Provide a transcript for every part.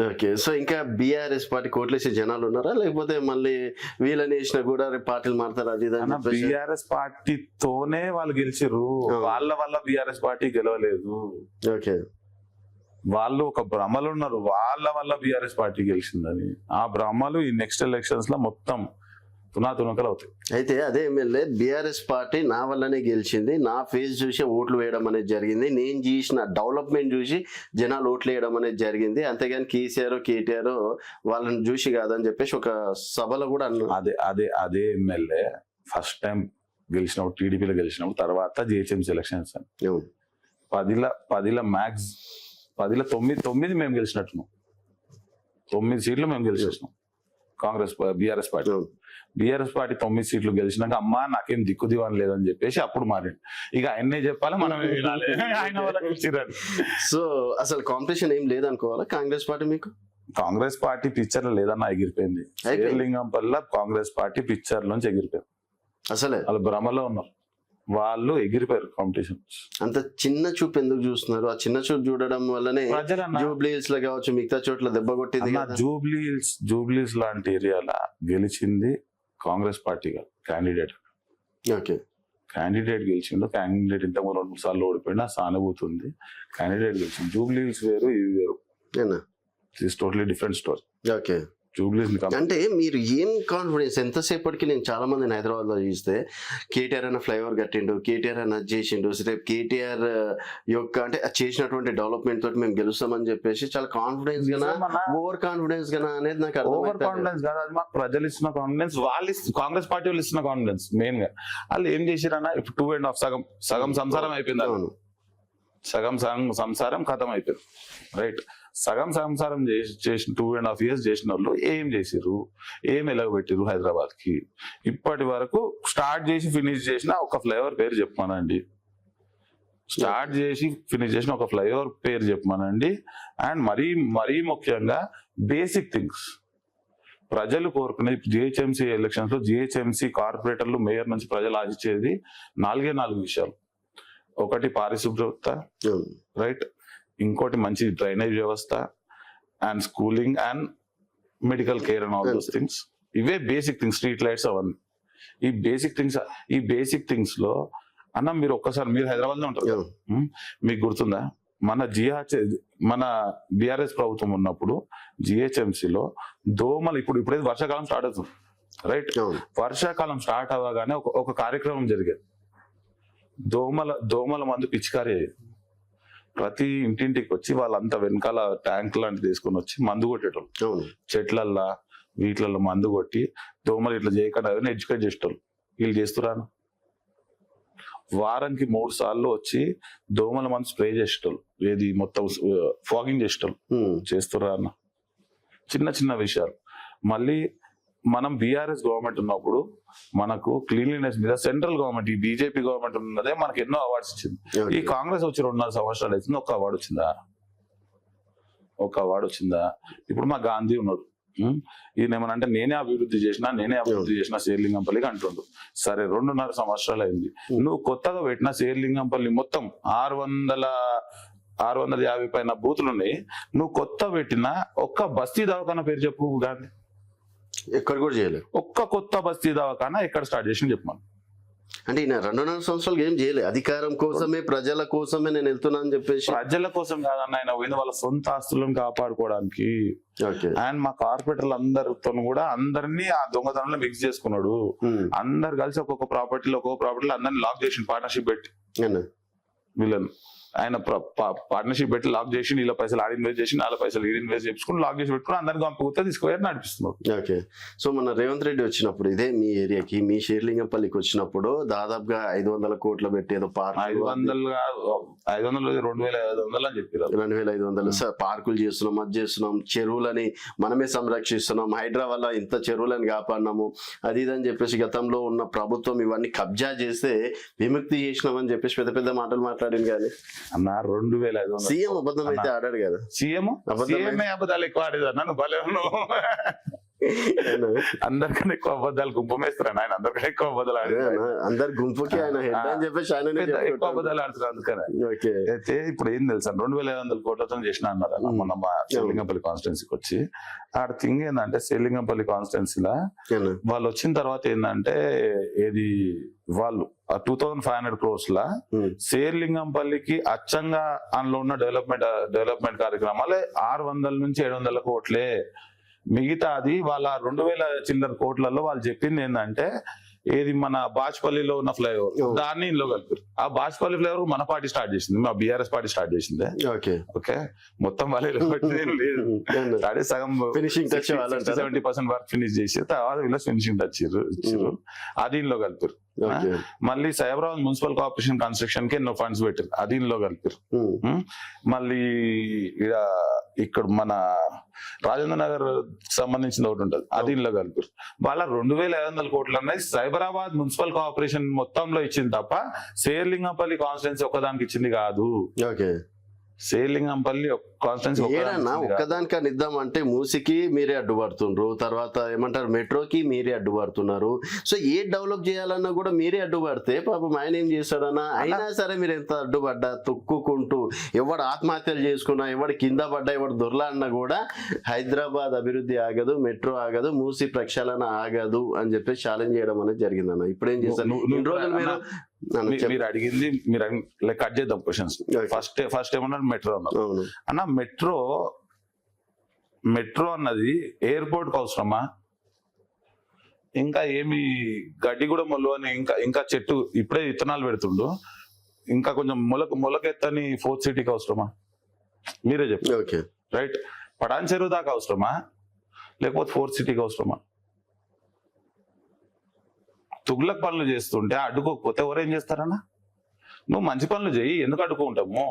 Okay. So ఇంకా BRS party కోట్లేసే జనాలు ఉన్నారా? లేకపోతే మళ్ళీ వీళ్ళని వేసినా కూడా రేపు పార్టీలు మారుతారు అది ఇది అని చెప్పేసి? బీఆర్ఎస్ పార్టీతోనే వాళ్ళు గెలిచిర్రు, వాళ్ళ వల్ల బీఆర్ఎస్ పార్టీ గెలవలేదు. ఓకే. వాళ్ళు ఒక భ్రమలు ఉన్నారు, వాళ్ళ వల్ల బీఆర్ఎస్ పార్టీ గెలిచిందని. ఆ భ్రమలు ఈ నెక్స్ట్ ఎలక్షన్స్ లో మొత్తం తునాతునకలు అవుతాయి. అయితే అదే ఎమ్మెల్యే బీఆర్ఎస్ పార్టీ నా వల్లనే గెలిచింది, నా ఫేస్ చూసి ఓట్లు వేయడం అనేది జరిగింది, నేను చేసిన డెవలప్మెంట్ చూసి జనాలు ఓట్లు వేయడం అనేది జరిగింది, అంతేగాని కేటీఆర్ వాళ్ళని చూసి కాదని చెప్పేసి ఒక సభలో కూడా అన్నారు. అదే ఎమ్మెల్యే ఫస్ట్ టైం గెలిచినప్పుడు, టీడీపీలో గెలిచినప్పుడు, తర్వాత జిహెచ్ఎంసీ ఎలక్షన్స్ అని 10 మ్యాక్స్ 9 మేము గెలిచినట్టున్నాం. 9 సీట్లు మేము గెలిచేసినాం కాంగ్రెస్ బీఆర్ఎస్ పార్టీ 9 సీట్లు గెలిచినాక అమ్మా నాకేం దిక్కు దివాన్ లేదని చెప్పేసి అప్పుడు మారింది. ఇక ఆయన్నే చెప్పాలి, మనం ఆయన వల్ల గెలిచిరాడు. సో అసలు కాంపిటీషన్ ఏం లేదనుకోవాలా కాంగ్రెస్ పార్టీ మీకు? కాంగ్రెస్ పార్టీ పిక్చర్ లేదన్నా ఎగిరిపోయింది. లింగంపల్లి కాంగ్రెస్ పార్టీ పిక్చర్ నుంచి ఎగిరిపోయింది. అసలే వాళ్ళు భ్రమలో ఉన్నారు, వాళ్ళు ఎగిరిపోయారు కాంపిటీషన్. అంత చిన్న చూపు ఎందుకు చూస్తున్నారు? ఆ చిన్న చూపు చూడడం వల్లనే జూబ్లీ హిల్స్ లో కావచ్చు మిగతా చోట్ల దెబ్బ కొట్టింది. జూబ్లీస్ లాంటి ఏరియాల గెలిచింది కాంగ్రెస్ పార్టీ కాదు, క్యాండిడేట్. ఓకే. క్యాండిడేట్ గెలిచిండు, క్యాండిడేట్ ఇంతకు 2-3 సార్లు ఓడిపోయినా సానుభూతి ఉంది. క్యాండిడేట్ గెలిచింది. జూబ్లీ హిల్స్ వేరు, ఇవి వేరు, టోటలీ డిఫరెంట్ స్టోరీ. ఓకే. అంటే మీరు ఏం కాన్ఫిడెన్స్ ఎంతసేపటికి? నేను చాలా మందిని హైదరాబాద్ లో చూస్తే కేటీఆర్ అన్న ఫ్లైఓవర్ కట్టిండు, కేటీఆర్ అన్న చేసిండు, రేపు కేటీఆర్ యొక్క అంటే చేసినటువంటి డెవలప్మెంట్ తోటి మేము గెలుస్తామని చెప్పేసి చాలా కాన్ఫిడెన్స్ గానా ఓవర్ కాన్ఫిడెన్స్ గానా అనేది నాకు ఓవర్ కాన్ఫిడెన్స్ కాదు, అది మాకు ప్రజలు ఇస్తున్న కాన్ఫిడెన్స్, వాళ్ళు కాంగ్రెస్ పార్టీ వాళ్ళు ఇస్తున్న కాన్ఫిడెన్స్. మెయిన్ గా వాళ్ళు ఏం చేశారన్నా, ఇప్పుడు 2.5 సగం సంసారం అయిపోయింది. సగం సంసారం ఖతం అయిపోయింది, రైట్. సగం సంసారం చేసిన 2.5 years చేసిన వాళ్ళు ఏం చేసిర్రు, ఏం ఎలాగబెట్టిర్రు హైదరాబాద్ కి? ఇప్పటి వరకు స్టార్ట్ చేసి ఫినిష్ చేసిన ఒక ఫ్లైఓవర్ పేరు చెప్పమానండి. స్టార్ట్ చేసి ఫినిష్ చేసిన ఒక ఫ్లైఓవర్ పేరు చెప్పమానండి. అండ్ మరీ ముఖ్యంగా బేసిక్ థింగ్స్ ప్రజలు కోరుకునే జిహెచ్ఎంసీ ఎలక్షన్స్ లో జిహెచ్ఎంసీ కార్పొరేటర్లు, మేయర్ నుంచి ప్రజలు ఆశించేది 4 విషయాలు. ఒకటి పారిశుభ్రత, రైట్. ఇంకోటి మంచి డ్రైనేజ్ వ్యవస్థ and schooling and medical care and all those things. ఇవే బేసిక్ థింగ్స్, స్ట్రీట్ లైట్స్ అవన్నీ. ఈ బేసిక్ థింగ్స్ లో అన్న మీరు ఒక్కసారి, మీరు హైదరాబాద్ లో ఉంటారు, మీకు గుర్తుందా మన బీఆర్ఎస్ ప్రభుత్వం ఉన్నప్పుడు జిహెచ్ఎంసీలో దోమలు, ఇప్పుడైతే వర్షాకాలం స్టార్ట్ అవుతుంది, రైట్. వర్షాకాలం స్టార్ట్ అవ్వగానే ఒక కార్యక్రమం జరిగేది. దోమల మందు పిచికారీ అయ్యేది. ప్రతి ఇంటింటికి వచ్చి వాళ్ళంతా వెనకాల ట్యాంక్ లాంటిది తీసుకొని వచ్చి మందు కొట్టేటోళ్ళు, చెట్లల్లా వీటిలలో మందు కొట్టి దోమలు ఇట్లా చేయకుండా ఎడ్యుకేట్ చేసేటోళ్ళు. వీళ్ళు చేస్తురాను వారానికి 3 సార్లు వచ్చి దోమల మందు స్ప్రే చేసేటోళ్ళు, ఏది మొత్తం ఫాగింగ్ చేసేటోళ్ళు. చేస్తురాను చిన్న విషయాలు. మళ్ళీ మనం బీఆర్ఎస్ గవర్నమెంట్ ఉన్నప్పుడు మనకు క్లీన్లీనెస్ మీద సెంట్రల్ గవర్నమెంట్, ఈ బీజేపీ గవర్నమెంట్ ఉన్నదే మనకి ఎన్నో అవార్డ్స్ ఇచ్చింది. ఈ కాంగ్రెస్ వచ్చి 2.5 సంవత్సరాలు అవుతుంది, ఒక అవార్డు వచ్చిందా? ఇప్పుడు మా గాంధీ ఉన్నాడు, ఈయన ఏమనంటే నేనే అభివృద్ధి చేసిన శేర్లింగంపల్లికి అంటుండు. సరే 2.5 సంవత్సరాలు అయింది, నువ్వు కొత్తగా పెట్టిన శేర్లింగంపల్లి మొత్తం 650 పైన బూతులు ఉన్నాయి. నువ్వు కొత్త పెట్టిన ఒక్క బస్తీ దవాఖానా పేరు చెప్పు గాంధీ. ఎక్కడ కూడా చేయలేదు. ఒక్క కొత్త బస్తీ దవాఖానా ఎక్కడ స్టార్ట్ చేసి చెప్పమను. అంటే ఈయన 2.5 సంవత్సరాలు ఏం చేయలేదు, అధికారం కోసమే, ప్రజల కోసమే నేను వెళ్తున్నా అని చెప్పేసి. ప్రజల కోసం కాదన్న, ఆయన పోయింది వాళ్ళ సొంత ఆస్తులను కాపాడుకోవడానికి. అండ్ మా కార్పొరేటర్లు అందరితో కూడా అందరినీ ఆ దొంగతనంలో మిక్స్ చేసుకున్నాడు. అందరు కలిసి ఒక్కొక్క ప్రాపర్టీలో అందరినీ లాక్ చేసి పార్ట్నర్షిప్ పెట్టి, వీళ్ళని ఆయన పార్ట్నర్షిప్ పెట్టి లాక్ చేసి, వీళ్ళ పైసలు ఆడి ఇన్వెస్ట్ చేసి, వాళ్ళ పైసలు ఈడి ఇన్వెస్ట్ చేసుకుని లాక్ చేసి పెట్టుకుని అందరిని పంపుతా తీసుకుపోయి నడిపిస్తున్నారు. ఓకే. సో మన రేవంత్ రెడ్డి వచ్చినప్పుడు, ఇదే మీ ఏరియాకి, మీ షేర్లింగంపల్లికి వచ్చినప్పుడు దాదాపుగా 500 కోట్లు పెట్టి ఏదో పార్క్, 2,500 అని చెప్పారు. 2,500 పార్కులు చేస్తున్నాం, అది చేస్తున్నాం, చెరువులని మనమే సంరక్షిస్తున్నాం, హైదరాబాద్ ఇంత చెరువులని కాపాడినాము, అది ఇదని చెప్పేసి గతంలో ఉన్న ప్రభుత్వం ఇవన్నీ కబ్జా చేస్తే విముక్తి చేసినామని చెప్పేసి పెద్ద మాటలు మాట్లాడింది. కానీ అన్న 2,500 సీఎం అబద్ధం అయితే ఆడాడు కదా. సీఎం అబద్ధాలు ఎక్కువ ఆడేది అన్న. అందరికన్నా ఎక్కువ అబద్ధాలు గుంపమేస్తారు ఆయన, అందరికన్నా ఎక్కువ అబద్ధాలు ఆడుతున్నారు, అందరు గుంపుకి ఆయన హెడ్ అని చెప్పేసి ఆయననే ఎక్కువ చెప్పుకుంటారు. అబద్ధాలు ఆడుతున్నారు అందుకని. ఓకే. అయితే ఇప్పుడు ఏం తెలుసా, 2,500 కోట్లతో చేసిన అన్నారు అన్న మొన్న మా శ్రీలింగంపల్లి కాన్స్టిట్యున్సీకి వచ్చి. ఆడ థింగ్ ఏంటంటే శ్రీలింగంపల్లి కాన్స్టిట్యున్సీలో ఏనా? వాళ్ళు వచ్చిన తర్వాత ఏంటంటే ఏది వాళ్ళు 2,500 crores లా ఉమ్. శేర్లింగంపల్లికి అచ్చంగా అందులో ఉన్న డెవలప్మెంట్ కార్యక్రమాలే 600 నుంచి 700 కోట్లే. మిగతా అది వాళ్ళ 2,000 చిల్లర కోట్లలో వాళ్ళు చెప్పింది ఏంటంటే ఏది మన బాచ్పల్లిలో ఉన్న ఫ్లైఓవర్ అవును. దాన్ని ఇందులో కలిపారు. ఆ బాచ్పల్లి ఫ్లైఓవర్ మన పార్టీ స్టార్ట్ చేసింది, మా బీఆర్ఎస్ పార్టీ స్టార్ట్ చేసింది. ఓకే. ఓకే, మొత్తం వాళ్ళే లేదు, ఏనా? స్టార్ట్ సగం ఫినిషింగ్ టచ్ వాళ్ళంటారా? 70% వర్క్ ఫినిష్ చేసి తర్వాత వీళ్ళు ఫినిషింగ్ టచ్ ఇచ్చారు, అది ఇందులో కలిపారు. ఓకే. మళ్ళీ సైబరాబాద్ మున్సిపల్ కార్పొరేషన్ కన్స్ట్రక్షన్ కి ఎన్నో ఫండ్స్ పెట్టారు, అది ఇందులో కలిపారు. ఉమ్. మళ్ళీ ఇక్కడ మన రాజేంద్ర నగర్ సంబంధించిన ఒకటి ఉంటుంది, అది ఇందులో కలిపారు. వాళ్ళ 2,500 కోట్లు అనేది సైబరాబాద్ మున్సిపల్ కార్పొరేషన్ మొత్తంలో ఇచ్చింది తప్ప శేర్లింగంపల్లి కాన్స్టిట్యున్సీ ఒక్కదానికి ఇచ్చింది కాదు. ఓకే. శేర్లింగంపల్లి కాన్స్టిట్యున్సీ ఏడన్నా ఒక్కదానికని ఇద్దామంటే మూసికి మీరే అడ్డుపడుతుండ్రు, తర్వాత ఏమంటారు మెట్రోకి మీరే అడ్డుపడుతున్నారు. సో ఏ డెవలప్ చేయాలన్నా కూడా మీరే అడ్డుపడితే పాపం ఆయన ఏం చేస్తాడన్నా? అయినా సరే మీరు ఎంత అడ్డుపడ్డా తొక్కుకుంటూ ఎవడు ఆత్మహత్యలు చేసుకున్నా, ఎవడు కింద పడ్డా, ఎవడు దొర్లాడినా కూడా హైదరాబాద్ అభివృద్ధి ఆగదు, మెట్రో ఆగదు, మూసి ప్రక్షాళన ఆగదు అని చెప్పి ఛాలెంజ్ చేయడం అనేది జరిగిందన్న. ఇప్పుడు ఏం చేస్తారు? ఇన్ని రోజులు మీరు అడిగింది మీరు లైక్ కట్ చేద్దాం క్వశ్చన్స్. ఫస్ట్ ఏమన్నారు మెట్రో అన్నారు అవును అన్న. మెట్రో అన్నది ఎయిర్పోర్ట్ కి అవసరమా? ఇంకా ఏమి గడ్డి కూడా మొల్లు అని ఇంకా చెట్టు ఇప్పుడే విత్తనాలు పెడుతుండు, ఇంకా కొంచెం మొలకెత్తని 4th సిటీకి అవసరమా? మీరే చెప్పండి. ఓకే. రైట్, పటాన్ చెరువు దాకా అవసరమా లేకపోతే 4th సిటీకి అవసరమా? తుగ్లక్ పనులు చేస్తుంటే అడ్డుకోకపోతే ఎవరేం చేస్తారన్నా? నువ్వు మంచి పనులు చెయ్యి, ఎందుకు అడ్డుకుంటాము?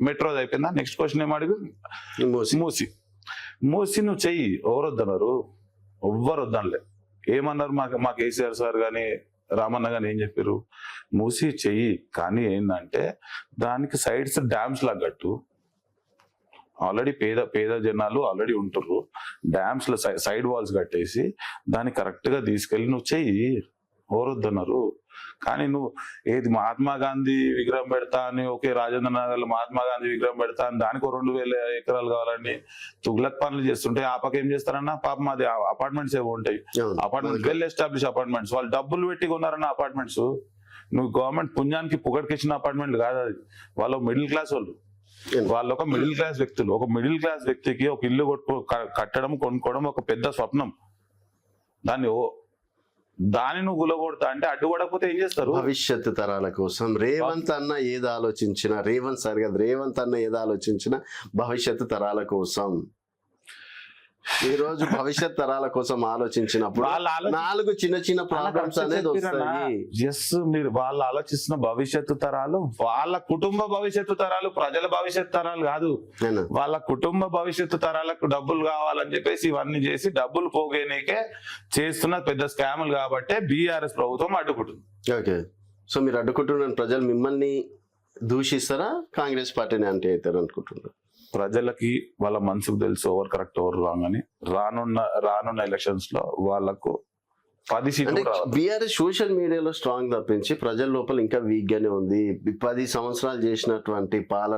మెట్రో అయిపోయిందా? నెక్స్ట్ క్వశ్చన్ ఏం అడుగు? మూసి నువ్వు చెయ్యి, ఎవరు వద్దన్నారు? ఎవ్వరు వద్దనలే. ఏమన్నారు మా కేసీఆర్ సార్ గాని రామన్న గాని ఏం చెప్పారు? మూసి చెయ్యి, కానీ ఏంటంటే దానికి సైడ్స్ డ్యామ్స్ లాగా కట్టు. ఆల్రెడీ పేద జనాలు ఆల్రెడీ ఉంటుర్రు, డ్యామ్స్ లో సైడ్ వాల్స్ కట్టేసి దాన్ని కరెక్ట్ గా తీసుకెళ్లి నువ్వు చెయ్యి, ఎవరొద్దన్నారు. కానీ నువ్వు ఏది మహాత్మా గాంధీ విగ్రహం పెడతా అని, ఓకే రాజేంద్ర నగర్ లో మహాత్మా గాంధీ విగ్రహం పెడతా అని దానికి 2,000 ఎకరాలు కావాలని తుగ్లక్ పనులు చేస్తుంటే ఆ పక్క ఏం చేస్తారన్నా? పాపం అది అపార్ట్మెంట్స్ ఏవో ఉంటాయి, అపార్ట్మెంట్స్ వెల్ ఎస్టాబ్లిష్ అపార్ట్మెంట్స్, వాళ్ళు డబ్బులు పెట్టి కొన్నారన్న అపార్ట్మెంట్స్. నువ్వు గవర్నమెంట్ పుణ్యానికి పుగడికి ఇచ్చిన అపార్ట్మెంట్ కాదు అది, వాళ్ళు మిడిల్ క్లాస్ వాళ్ళు ఒక మిడిల్ క్లాస్ వ్యక్తులు. ఒక మిడిల్ క్లాస్ వ్యక్తికి ఒక ఇల్లు కట్టడం కొనుక్కోవడం ఒక పెద్ద స్వప్నం. దాన్ని నువ్వు గులగొడతా అంటే అడ్డుపడకపోతే ఏం చేస్తారు? భవిష్యత్తు తరాల కోసం రేవంత్ అన్న ఏది ఆలోచించినా, రేవంత్ సార్ కదా, రేవంత్ అన్న ఏది ఆలోచించినా భవిష్యత్తు తరాల కోసం. ఈ రోజు భవిష్యత్ తరాల కోసం ఆలోచించినప్పుడు 4 చిన్న ప్రాబ్లమ్స్ అనేది వస్తాయి. ఎస్, మీరు వాళ్ళు ఆలోచిస్తున్న భవిష్యత్తు తరాలు వాళ్ళ కుటుంబ భవిష్యత్తు తరాలు, ప్రజల భవిష్యత్తు తరాలు కాదు. వాళ్ళ కుటుంబ భవిష్యత్తు తరాలకు డబ్బులు కావాలని చెప్పేసి ఇవన్నీ చేసి డబ్బులు పోగేనికే చేస్తున్న పెద్ద స్కాములు కాబట్టి బీఆర్ఎస్ ప్రభుత్వం అడ్డుకుంటుంది. ఓకే. సో మీరు అడ్డుకుంటున్న ప్రజలు మిమ్మల్ని దూషిస్తారా, కాంగ్రెస్ పార్టీని అంటే అవుతారు అనుకుంటున్నారు? ప్రజలకి వాళ్ళ మనసుకు తెలుసు ఎవరు కరెక్ట్ ఎవరు రాంగ్ అని. రానున్న ఎలక్షన్స్ లో వాళ్ళకు 10 సీట్లు. బీఆర్ఎస్ సోషల్ మీడియాలో స్ట్రాంగ్ తప్పించి ప్రజల లోపల ఇంకా వీక్ గానే ఉంది. 10 సంవత్సరాలు చేసినటువంటి పాలన